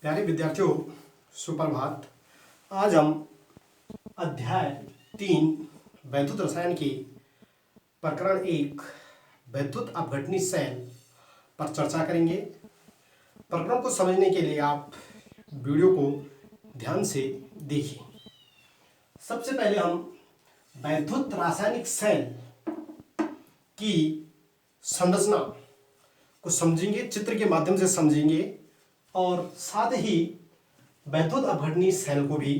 प्यारे विद्यार्थियों, सुप्रभात। आज हम अध्याय 3 वैद्युत रसायन के प्रकरण 1 वैद्युत अपघटनी सेल पर चर्चा करेंगे। प्रकरण को समझने के लिए आप वीडियो को ध्यान से देखिए। सबसे पहले हम वैद्युत रासायनिक सेल की संरचना को समझेंगे, चित्र के माध्यम से समझेंगे और साथ ही वैद्युत अपघटनी सेल को भी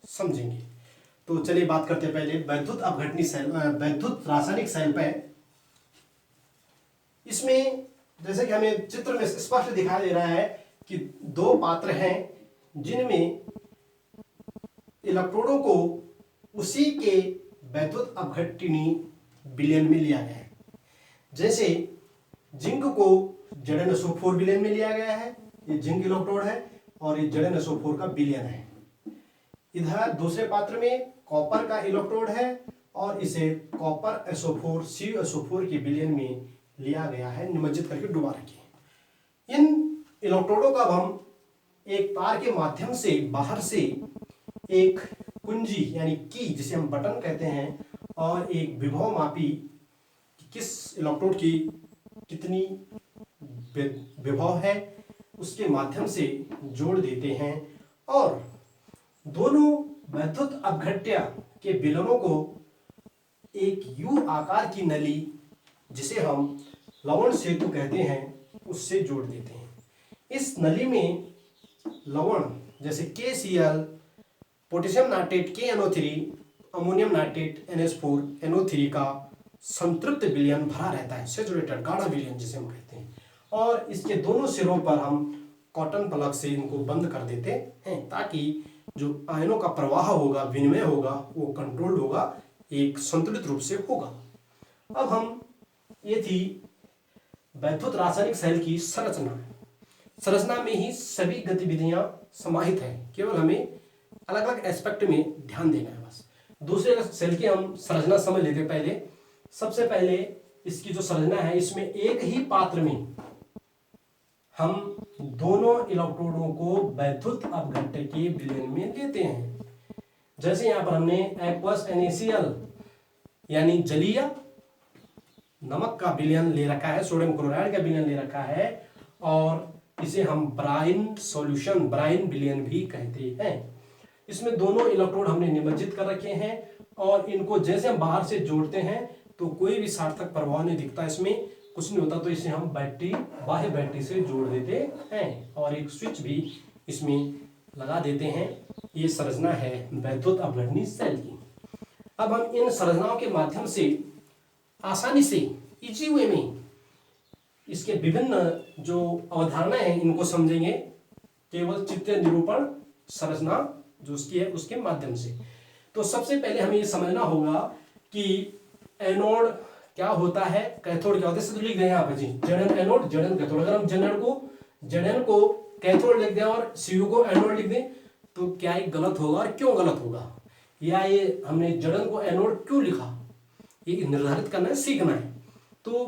समझेंगे। तो चलिए बात करते हैं पहले वैद्युत अपघटनी सेल, वैद्युत रासायनिक सेल पे। इसमें जैसे कि हमें चित्र में स्पष्ट दिखाई दे रहा है कि दो पात्र हैं जिनमें इलेक्ट्रोडों को उसी के वैद्युत अपघटनी विलयन में लिया गया है। जैसे जिंक को Zn विलयन में लिया गया है, ये जिंक इलेक्ट्रोड है और ये Zn का विलयन है। इधर दूसरे पात्र में कॉपर का इलेक्ट्रोड है और इसे कॉपर SO4 CuSO4 के विलयन में लिया गया है, निमज्जित करके डुबा रखिए। इन इलेक्ट्रोडों का हम एक तार के माध्यम से बाहर से एक कुंजी यानी की, जिसे हम बटन कहते हैं, और एक विभव मापी किस इलेक्ट्रोड की कितनी विभव है उसके माध्यम से जोड़ देते हैं और दोनों वैद्युत अपघट्य के विलयनों को एक यू आकार की नली, जिसे हम लवण सेतु कहते हैं, उससे जोड़ देते हैं। इस नली में लवण जैसे KCl, potassium nitrate KNO3, ammonium nitrate NH4 NO3 का संतृप्त विलयन भरा रहता है, सैचुरेटेड गाढ़ा विलयन जिसे हम कहते हैं। और इसके दोनों सिरों पर हम कॉटन प्लग से इनको बंद कर देते हैं ताकि जो आयनों का प्रवाह होगा, विनिमय होगा, वो कंट्रोल्ड होगा, एक संतुलित रूप से होगा। अब हम ये थी वैद्युत रासायनिक सेल की संरचना में ही सभी गतिविधियां समाहित हैं, केवल हमें अलग अलग एस्पेक्ट में ध्यान देना है बस। दूसरे सेल की हम संरचना समझ लेते हैं। पहले सबसे पहले इसकी जो संरचना है, इसमें एक ही पात्र में हम दोनों इलेक्ट्रोडों को वैद्युत अपघट्य के विलयन में लेते हैं। जैसे यहां पर हमने एक्वस NaCl यानी जलीय नमक का विलयन ले रखा है, सोडियम क्लोराइड का विलयन ले रखा है और इसे हम ब्राइन सॉल्यूशन, ब्राइन विलयन भी कहते हैं। इसमें दोनों इलेक्ट्रोड हमने निमज्जित कर रखे हैं और इनको जैसे हम बाहर से जोड़ते हैं तो कोई भी सार्थक प्रभाव नहीं दिखता, इसमें कुछ नहीं होता, तो इसे हम बैटरी, बाह्य बैटरी से जोड़ देते हैं और एक स्विच भी इसमें लगा देते हैं। ये संरचना है वैद्युत अपघटनी सेल की। अब हम इन संरचनाओं के माध्यम से आसानी से इजी वे में इसके विभिन्न जो अवधारणाएं हैं इनको समझेंगे, केवल चित्र निरूपण संरचना जो उसकी है उसके माध्यम से। तो सबसे पहले हमें ये समझना होगा कि एनोड क्या होता है, कैथोड क्या होता है। तो लिख दें यहाँ पर जी, Zn एनोड, Zn कैथोड। अगर हम Zn को कैथोड लिख दें और Cu को एनोड लिख दें तो क्या ये गलत होगा और क्यों गलत होगा, या ये हमने Zn को एनोड क्यों लिखा, ये निर्धारित करना है, सीखना है। तो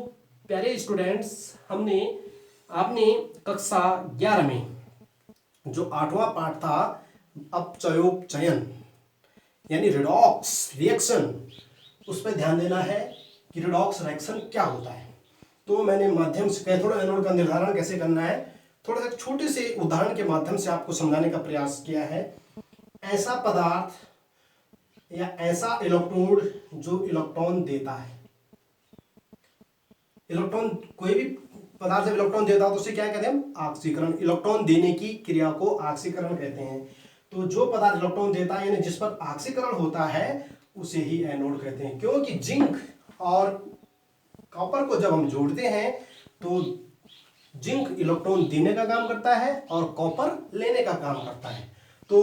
प्यारे स्टूडेंट्स, आपने कक्षा 11 में जो 8वां पाठ था अपचयोपचयन यानी रिडॉक्स रिएक्शन, उस पर ध्यान देना है कि रिडॉक्स रिएक्शन क्या होता है। तो मैंने माध्यम से कैथोड एनोड का निर्धारण कैसे करना है थोड़ा सा छोटे से उदाहरण के माध्यम से आपको समझाने का प्रयास किया है। ऐसा पदार्थ या ऐसा इलेक्ट्रोड जो इलेक्ट्रॉन देता है, इलेक्ट्रॉन, कोई भी पदार्थ जब इलेक्ट्रॉन देता है तो उसे क्या कहते हैं हम, ऑक्सीकरण। इलेक्ट्रॉन देने की क्रिया को ऑक्सीकरण कहते हैं। तो जो पदार्थ इलेक्ट्रॉन देता है यानी जिस पर ऑक्सीकरण होता है उसे ही एनोड कहते हैं। क्योंकि जिंक और कॉपर को जब हम जोड़ते हैं तो जिंक इलेक्ट्रॉन देने का काम करता है और कॉपर लेने का काम करता है। तो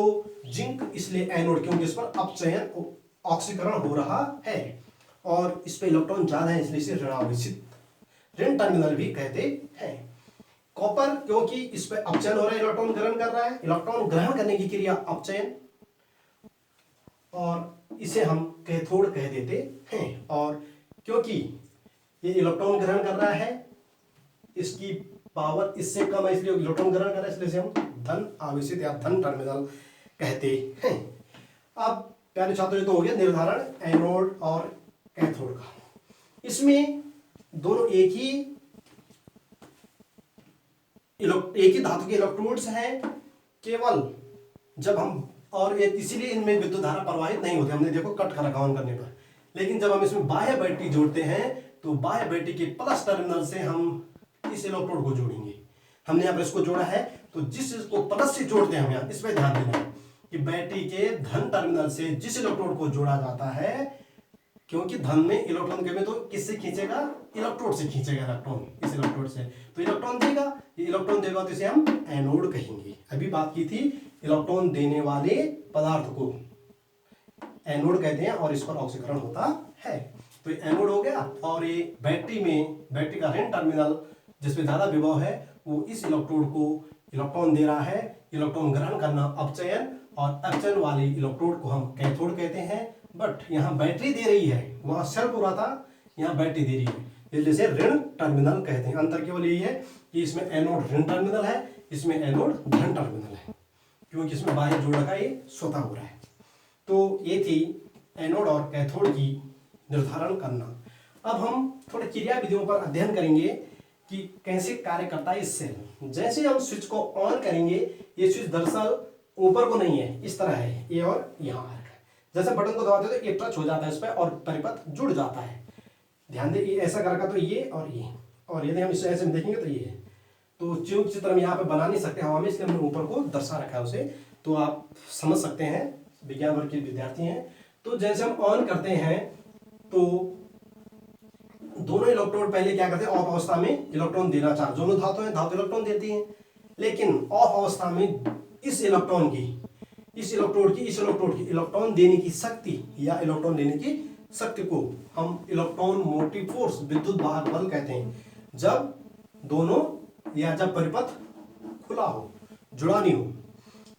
जिंक इसलिए एनोड, क्योंकि इस पर अपचयन, ऑक्सीकरण हो रहा है और इस पर इलेक्ट्रॉन ज्यादा है इसलिए इसे ऋणावेशित, ऋण टर्मिनल भी कहते हैं। कॉपर क्योंकि इस पर अपचयन हो रहा है, इलेक्ट्रॉन ग्रहण कर रहा है, इलेक्ट्रॉन ग्रहण करने की क्रिया अपचयन, और इसे हम कैथोड कह देते हैं। और क्योंकि ये इलेक्ट्रॉन ग्रहण कर रहा है, इसकी पावर इससे कम है इसलिए इलेक्ट्रॉन ग्रहण कर रहा है, इसलिए इसे हम धन आवेशित या धन टर्मिनल कहते हैं। अब प्यारे छात्रों, ये तो हो गया निर्धारण एनोड और कैथोड का। इसमें दोनों एक ही धातु के इलेक्ट्रोड्स हैं, केवल जब हम, और इसीलिए इनमें विद्युत धारा प्रवाहित नहीं होती, हमने देखो कट कर रखा ऑन करने पर। लेकिन जब हम इसमें बाह्य बैटरी जोड़ते हैं तो बाह्य बैटरी के प्लस टर्मिनल से हम इस इलेक्ट्रोड को जोड़ेंगे। हमने यहाँ पर इसको जोड़ा है, तो जिस को प्लस से जोड़ते हैं हम यहाँ, इस पर ध्यान देना है कि बैटरी के धन टर्मिनल से जिस इलेक्ट्रोड को जोड़ा जाता है, क्योंकि धन में इलेक्ट्रॉन के में तो किससे खींचेगा, इलेक्ट्रोड से खींचेगा इलेक्ट्रॉन, इस इलेक्ट्रोड से, तो इलेक्ट्रॉन देगा, ये इलेक्ट्रॉन देगा तो इसे हम एनोड कहेंगे। अभी बात की थी इलेक्ट्रॉन देने वाले पदार्थ को एनोड कहते हैं और इस पर ऑक्सीकरण होता है, तो ये एनोड हो गया। और ये बैटरी का ऋण टर्मिनल जिसमें ज्यादा विभव है वो इस इलेक्ट्रोड को इलेक्ट्रॉन दे रहा है, इलेक्ट्रॉन ग्रहण करना अपचयन, और अपचयन वाले इलेक्ट्रोड को हम कैथोड कहते हैं। बट यहाँ बैटरी दे रही है, वहां सेल पूरा था, यहाँ बैटरी दे रही है, जैसे ऋण टर्मिनल कहते हैं। अंतर केवल यही है कि इसमें एनोड ऋण टर्मिनल है, इसमें एनोड धन टर्मिनल है, क्योंकि इसमें बाह्य जोड़ का ये स्वतः हो रहा है। तो ये थी एनोड और कैथोड की निर्धारण करना। अब हम थोड़े क्रिया विधियों पर अध्ययन करेंगे कि कैसे कार्य करता है इस सेल। जैसे हम स्विच को ऑन करेंगे, ये स्विच दरअसल ऊपर को नहीं है, इस तरह है, ये और यहाँ है। जैसे बटन को दबाते तो ये टच हो जाता है इस पर और परिपथ जुड़ जाता है। ध्यान दे, ये ऐसा कर तो ये, और यदि हम इसे ऐसे में देखेंगे तो ये है। तो ट्यूब चित्र हम यहाँ पे बना नहीं सकते हवा में, इसलिए हमने ऊपर को दर्शा रखा है उसे, तो आप समझ सकते हैं, विज्ञान वर्ग के विद्यार्थी हैं। तो जैसे हम ऑन करते हैं तो दोनों इलेक्ट्रोड पहले क्या करते हैं, ऑफ अवस्था में इलेक्ट्रॉन देना चाहते, दोनों धातु हैं, धातु इलेक्ट्रॉन देती हैं, लेकिन ऑफ अवस्था में इस इलेक्ट्रोड की इलेक्ट्रॉन देने की शक्ति या इलेक्ट्रॉन लेने की शक्ति को हम इलेक्ट्रॉन मोटिव फोर्स, विद्युत वाहक बल कहते हैं। जब दोनों या जब परिपथ खुला हो, जुड़ा नहीं हो।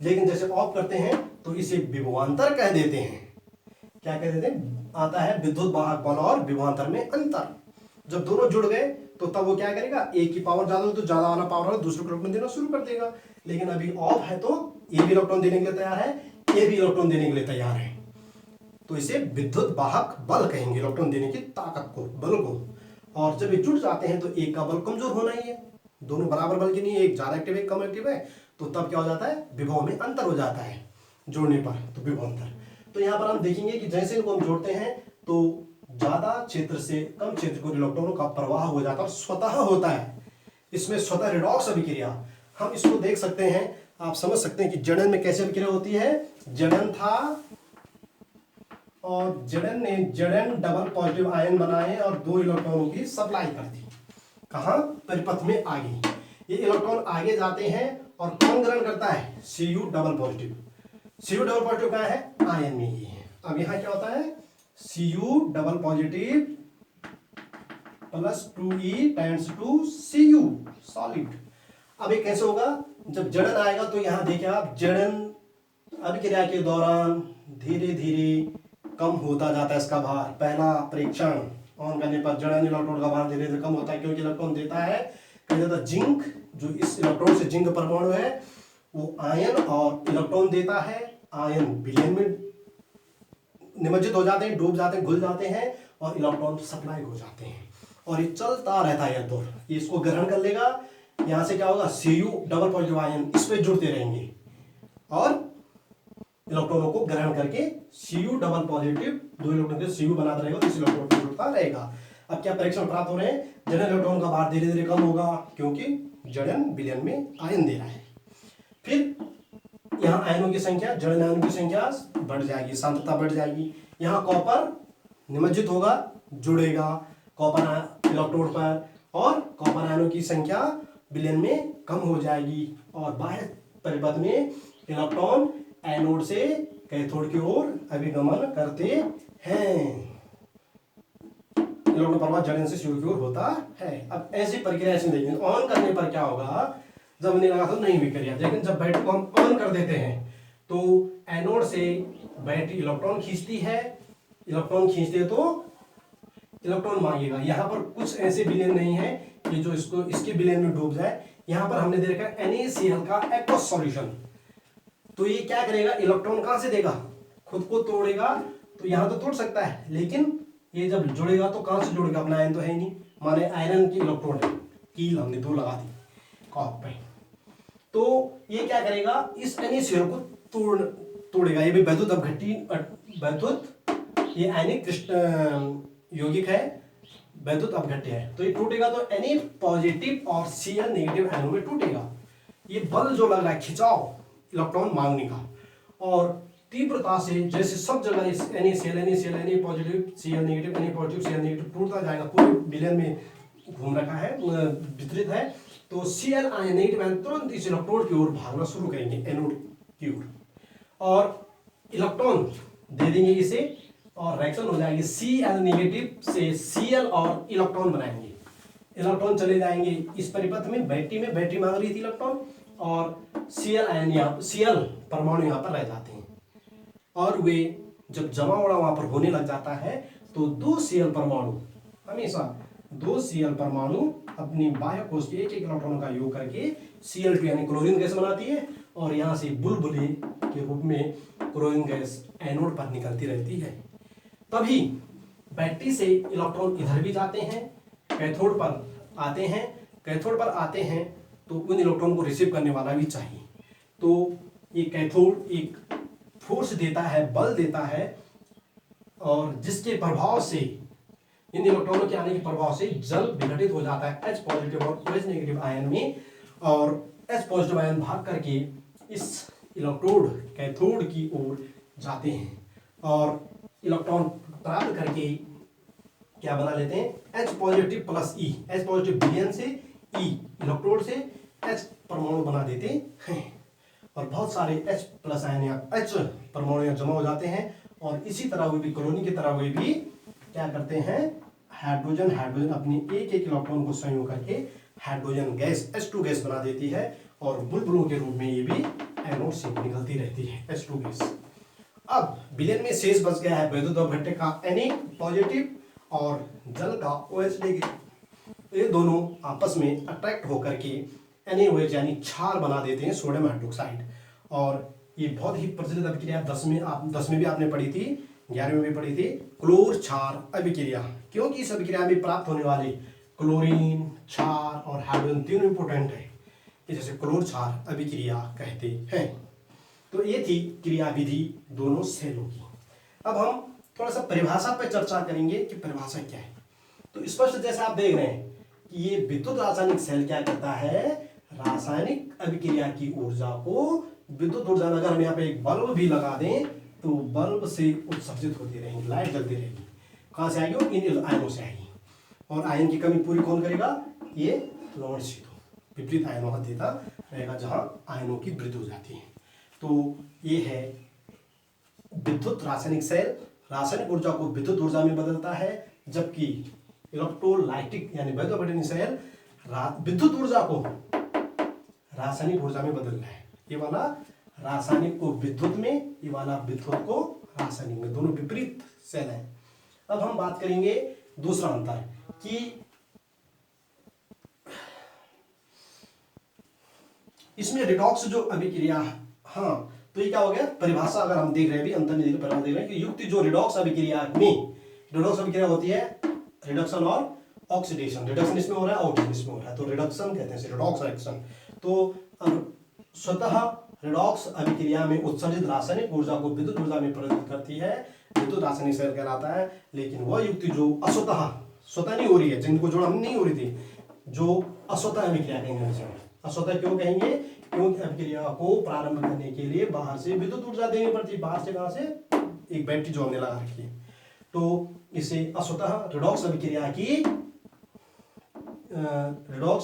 लेकिन जैसे ऑफ करते हैं तो इसे विभवांतर कह देते हैं। क्या कह देते हैं, आता है विद्युत वाहक बल और विभवांतर में अंतर। जब दोनों जुड़ गए तो तब वो क्या करेगा, एक की पावर ज्यादा हो तो ज्यादा वाला पावर वाला दूसरे को इलेक्ट्रॉन देना शुरू कर देगा। लेकिन अभी ऑफ है तो ये भी इलेक्ट्रॉन देने के लिए तैयार है, ये भी इलेक्ट्रॉन देने के लिए तैयार है, तो इसे विद्युत वाहक बल कहेंगे, इलेक्ट्रॉन देने की ताकत को, बल को। और जब ये जुड़ जाते हैं तो एक का बल कमजोर होना ही है, दोनों बराबर बल के नहीं है, एक ज्यादा एक्टिव एक कम एक्टिव है, तो तब क्या हो जाता है, विभव में अंतर हो जाता है जोड़ने पर, तो विभवांतर। तो यहाँ पर हम देखेंगे कि जैसे इनको हम जोड़ते हैं तो ज्यादा क्षेत्र से कम क्षेत्र को इलेक्ट्रॉनों का प्रवाह हो जाता है और स्वतः होता है, इसमें स्वतः रिडॉक्स अभिक्रिया। हम इसको देख सकते हैं, आप समझ सकते हैं कि जड़न में कैसे अभिक्रिया होती है। जड़न था और जड़न ने डबल पॉजिटिव आयन बनाए और दो इलेक्ट्रॉनों की सप्लाई कर दी, कहां, परिपथ में आगे। ये इलेक्ट्रॉन आगे जाते हैं और कौन ग्रहण करता है, Cu double positive. Cu double positive क्या है, आयन में ही है। अब यहां क्या होता है, Cu double positive plus 2e tends to Cu solid. अब ये कैसे होगा, जब जड़न आएगा तो यहां देखिए आप, जड़न अभिक्रिया के दौरान धीरे धीरे कम होता जाता है इसका भार। पहला परीक्षण ऑन करने पर जड़न इलेक्ट्रॉन का भार धीरे धीरे कम होता है, क्योंकि इलेक्ट्रॉन देता है जिंक, जो इस इलेक्ट्रॉन से जिंक परमाणु है वो आयन और इलेक्ट्रॉन देता है। आयन विलयन में निमज्जित हो जाते हैं, डूब जाते हैं, घुल जाते हैं और इलेक्ट्रॉन सप्लाई हो जाते हैं, और ये चलता रहता है यह दौर। ये इसको ग्रहण कर लेगा, यहां से क्या होगा, Cu डबल पॉजिटिव आयन इस पे जुड़ते रहेंगे और इलेक्ट्रॉनों को ग्रहण करके Cu डबल पॉजिटिव दो इलेक्ट्रॉन के Cu बनाता रहेगा, तो इस इलेक्ट्रॉन को जुड़ता रहेगा। अब क्या परीक्षण प्राप्त हो रहे हैं, जड़न इलेक्ट्रॉन का भार धीरे धीरे कम होगा, क्योंकि जड़न विलयन में आयन दे रहा है। फिर यहाँ आयनों की संख्या, जड़न आयनों की संख्या बढ़ जाएगी, सांद्रता बढ़ जाएगी। यहाँ कॉपर निमज्जित होगा, जुड़ेगा कॉपर इलेक्ट्रोड पर, और कॉपर आयनों की संख्या विलयन में कम हो जाएगी, और बाह्य परिपथ में इलेक्ट्रॉन एनोड से कैथोड की ओर अभिगमन करते हैं। इलेक्ट्रॉन प्रवाह जड़न से Cu की ओर होता है। अब ऐसी प्रक्रिया ऐसे देखेंगे, ऑन करने पर क्या होगा, जब नहीं लगा तो नहीं विक्रिया, लेकिन जब बैटरी को हम ऑन कर देते हैं तो एनोड से बैटरी इलेक्ट्रॉन खींचती है, इलेक्ट्रॉन खींचते तो इलेक्ट्रॉन मांगेगा। यहाँ पर कुछ ऐसे विलयन नहीं है ये जो इसको इसके विलयन में डूब जाए, यहां पर हमने दे रखा है NaCl का एक्वस सॉल्यूशन। तो ये क्या करेगा, इलेक्ट्रॉन कहां से देगा, खुद को तोड़ेगा। तो यहां तो तोड़ सकता है, लेकिन ये जब जुड़ेगा तो कहां से जुड़ेगा, अपना आयन तो है ही नहीं, माने आयरन की इलेक्ट्रोड है, कील हमने 2 लगा दी कॉप पे। तो ये क्या करेगा, इस NaCl को तोड़ेगा। ये भी वैद्युत अपघट्टी, वैद्युत ये आयनिक कृष्ण यौगिक है, वैद्युत अपघट्य है। तो ये टूटेगा तो Na पॉजिटिव और Cl नेगेटिव आयनों में टूटेगा। ये बल जो लग रहा है, खिंचाव इलेक्ट्रॉन मांगने का, और तीव्रता से जैसे सब जगह इस NaCl Na positive Cl negative Na positive Cl negative टूटता जाएगा, पूरे विलयन में घूम रखा है, वितरित है। तो Cl आयन नेगेटिव आयन तुरंत इस इलेक्ट्रोड की ओर भागना शुरू करेंगे, एनोड की ओर, और इलेक्ट्रॉन दे देंगे इसे, और रिएक्शन हो जाएगी Cl नेगेटिव से Cl और इलेक्ट्रॉन बनाएंगे। इलेक्ट्रॉन चले जाएंगे इस परिपथ में, बैटरी मांग रही थी इलेक्ट्रॉन, और Cl आयन यहाँ Cl परमाणु यहाँ पर रह जाते हैं, और वे जब जमा वड़ा वहां पर होने लग जाता है तो 2 Cl परमाणु, हमेशा 2 Cl परमाणु अपनी बाह्य कोश के एक इलेक्ट्रॉन का योग करके Cl2 यानी क्लोरीन गैस बनाती है, और यहाँ से बुलबुले के रूप में क्लोरीन गैस एनोड पर निकलती रहती है। तभी बैटरी से इलेक्ट्रॉन इधर भी जाते हैं, कैथोड पर आते हैं, कैथोड पर आते हैं तो उन इलेक्ट्रॉन को रिसीव करने वाला भी चाहिए। तो ये कैथोड एक फोर्स देता है, बल देता है, और जिसके प्रभाव से, इन इलेक्ट्रॉनों के आने के प्रभाव से जल विघटित हो जाता है H पॉजिटिव और OH नेगेटिव आयन में, और H पॉजिटिव आयन भाग करके इस इलेक्ट्रोड कैथोड की ओर जाते हैं, और इलेक्ट्रॉन प्राप्त करके क्या बना लेते हैं, H positive plus E, H positive विलयन से E इलेक्ट्रोड से H परमाणु बना देते हैं, और बहुत सारे H प्लस आयन या H परमाणु यहाँ जमा हो जाते हैं, और इसी तरह वे भी कॉलोनी की तरह वे भी क्या करते हैं, हाइड्रोजन अपनी एक इलेक्ट्रॉन को संयोग करके हाइड्रोजन गैस H2 गैस बना देती है, और बुलबुलों के रूप में ये भी एनोड से निकलती रहती है H2 गैस। अब विलयन में शेष बच गया है वैद्युत अपघट्य का Na पॉजिटिव और जल का OH नेगेटिव। ये दोनों आपस में अट्रैक्ट होकर के NaOH यानी क्षार बना देते हैं, सोडियम हाइड्रोक्साइड। और ये बहुत ही प्रचलित अभिक्रिया 10 में भी आपने पढ़ी थी, 11 में भी पढ़ी थी, क्लोर क्षार अभिक्रिया। क्योंकि इस अभिक्रिया में प्राप्त होने वाले क्लोरीन, क्षार और हाइड्रोजन तीनों इंपोर्टेंट है, जैसे क्लोर क्षार अभिक्रिया कहते हैं। तो ये थी क्रिया विधि दोनों सेलों की। अब हम थोड़ा सा परिभाषा पर चर्चा करेंगे कि परिभाषा क्या है। तो स्पष्ट जैसे आप देख रहे हैं कि ये विद्युत रासायनिक सेल क्या करता है, रासायनिक अभिक्रिया की ऊर्जा को विद्युत ऊर्जा में, अगर हम यहाँ पे एक बल्ब भी लगा दें तो बल्ब से उत्सर्जित होती रहेगी, लाइट जलती रहेगी। कहाँ से आएगी, इन आयनों से आएगी। और आयन की कमी पूरी कौन करेगा, ये लवण शीतु विपरीत आयनों देता रहेगा, जहां आयनों की वृद्धि हो जाती है। तो ये है विद्युत रासायनिक सेल, रासायनिक ऊर्जा को विद्युत ऊर्जा में बदलता है, जबकि इलेक्ट्रोलाइटिक यानी वैद्युत अपघटन सेल विद्युत ऊर्जा को रासायनिक ऊर्जा में बदल रहा है। ये वाला रासायनिक को विद्युत में, ये वाला विद्युत को रासायनिक में, दोनों विपरीत सेल है। अब हम बात करेंगे दूसरा अंतर कि इसमें रिडॉक्स जो अभिक्रिया, हाँ तो ये क्या हो गया, परिभाषा अगर हम देख रहे हैं, भी अंतर नहीं परिभाषा देख रहे हैं कि युक्त जो रिडॉक्स अभिक्रिया में, रिडॉक्स अभिक्रिया होती है रिडक्शन और ऑक्सीडेशन। रिडक्शन इसमें हो रहा है, ऑक्सीडेशन इसमें हो रहा है, तो रिडक्शन कहते हैं, रिडॉक्स रिएक्शन। तो स्वतः रिडॉक्स अभिक्रिया में उत्सर्जित रासायनिक ऊर्जा को विद्युत ऊर्जा में परिवर्तित करती है, विद्युत रासायनिक सेल कहलाता है। लेकिन वह युक्ति जो स्वतः नहीं हो रही है, जिनको जोड़ हम नहीं हो रही थी, जो असवतः अभिक्रिया कहेंगे। असवतः क्यों कहेंगे, क्योंकि अभिक्रिया को प्रारंभ करने के लिए बाहर से विद्युत ऊर्जा देनी पड़ती है। बाहर से कहां से, एक बैटरी जो हमने लगा रखी है, तो इसे असवतः रिडॉक्स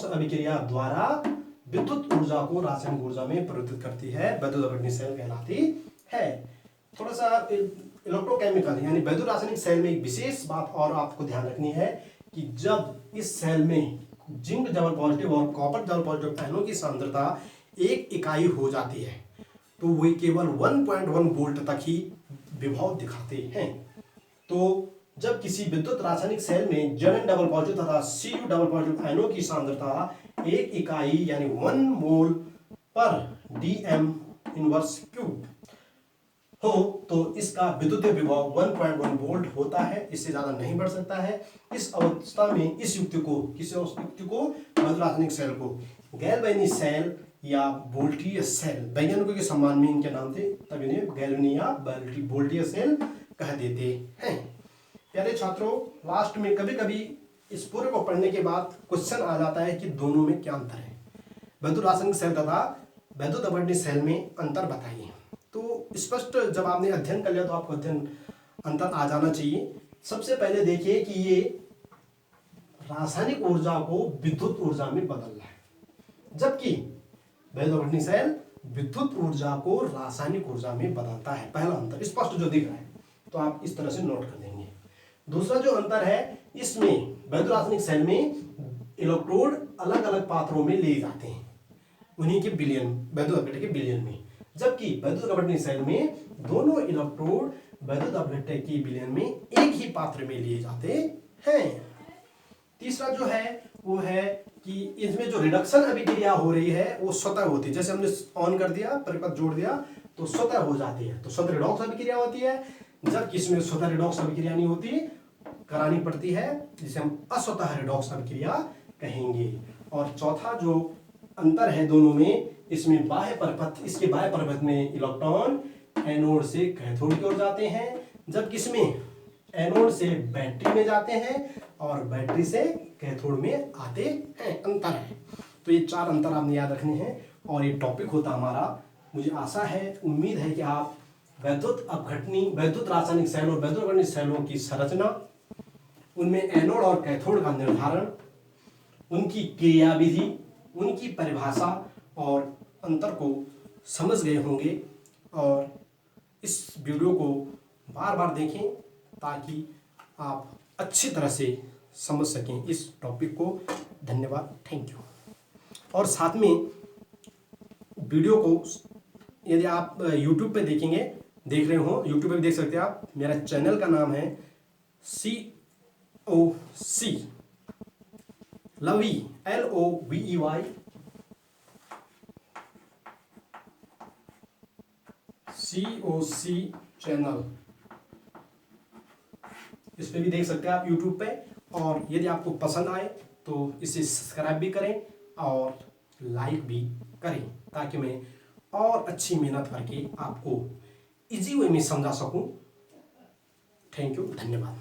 अभिक्रिया द्वारा विद्युत ऊर्जा को रासायनिक ऊर्जा में परिवर्तित करती है, वैद्युत अपघटन सेल कहलाती है। थोड़ा सा इलेक्ट्रोकेमिकल यानी वैद्युत रासायनिक सेल में एक विशेष बात और आपको ध्यान रखनी है कि जब इस सेल में जिंक डबल पॉजिटिव और कॉपर डबल पॉजिटिव आयनों की सांद्रता 1 इकाई हो जाती है, तो वे केवल 1.1 वोल्ट तक ही विभव दिखाते हैं। तो जब किसी विद्युत रासायनिक सेल में Zn डबल पॉजिटिव तथा Cu डबल पॉजिटिव आयनों की सांद्रता 1 इकाई यानी 1 मोल पर dm इनवर्स क्यूब हो तो इसका विद्युत विभव 1.1 वोल्ट होता है, इससे ज्यादा नहीं बढ़ सकता है। इस अवस्था में इस युक्ति को, किसी युक्ति को, विद्युत रासायनिक सेल को गैल्वेनी सेल या वोल्टीय सेल, वैज्ञानिकों के सम्मान में इनके नाम थे, तब इन्हें गैल्वेनी या वोल्टीय सेल कह देते हैं। प्यारे छात्रों, लास्ट में कभी कभी इस पूरे को पढ़ने के बाद क्वेश्चन आ जाता है कि दोनों में क्या अंतर है, विद्युत रासायनिक सेल तथा विद्युत अपघटनीय सेल में अंतर बताइए। तो स्पष्ट जब आपने अध्ययन कर लिया तो आपको अध्ययन अंतर आ जाना चाहिए। सबसे पहले देखिए कि ये रासायनिक ऊर्जा को विद्युत ऊर्जा में बदल रहा है, जबकि विद्युत अपघटनीय सेल विद्युत ऊर्जा को रासायनिक ऊर्जा में बदलता है। पहला अंतर स्पष्ट जो दिख रहा है, तो आप इस तरह से नोट कर देंगे। दूसरा जो अंतर है, इसमें विद्युत रासायनिक सेल में इलेक्ट्रोड अलग अलग पात्रों में ले जाते हैं, उन्हीं के बिलियन, विद्युत अपघट्य के बिलियन में, जबकि विद्युत अपघटनीय सेल में दोनों इलेक्ट्रोड विद्युत अपघट्य के बिलियन में एक ही पात्र में लिए जाते हैं। तीसरा जो है वो है कि इसमें जो रिडक्शन अभिक्रिया हो रही है वो स्वतः होती है, जैसे हमने ऑन कर दिया, परिपथ जोड़ दिया तो स्वतः हो जाती है, तो स्वतः रिडॉक्स अभिक्रिया होती है, जबकि इसमें स्वतः रिडॉक्स अभिक्रिया नहीं होती, करानी पड़ती है, जिसे हम अस्वतः रिडॉक्स अभिक्रिया कहेंगे। और चौथा जो अंतर है दोनों में, इसमें बाह्य परिपथ, इसके बाह्य परिपथ में इलेक्ट्रॉन एनोड से कैथोड की ओर जाते हैं, जबकि इसमें एनोड से बैटरी में जाते हैं और बैटरी से कैथोड में आते हैं। अंतर है, तो ये 4 अंतर आपने याद रखने हैं और ये टॉपिक होता हमारा। मुझे आशा है, उम्मीद है कि आप विद्युत अपघटनी, विद्युत रासायनिक सेल और विद्युत अपघटनीय सेलों की संरचना, उनमें एनोड और कैथोड का निर्धारण, उनकी क्रियाविधि, उनकी परिभाषा और अंतर को समझ गए होंगे। और इस वीडियो को बार बार देखें ताकि आप अच्छी तरह से समझ सकें इस टॉपिक को। धन्यवाद, थैंक यू। और साथ में वीडियो को यदि आप YouTube पे देखेंगे, देख रहे हो, YouTube पे भी देख सकते हैं आप। मेरा चैनल का नाम है COC लवी LOVEY COC चैनल, इस पे भी देख सकते हैं आप YouTube पे। और यदि आपको पसंद आए तो इसे सब्सक्राइब भी करें और लाइक भी करें, ताकि मैं और अच्छी मेहनत करके आपको इजी वे में समझा सकूं। थैंक यू, धन्यवाद।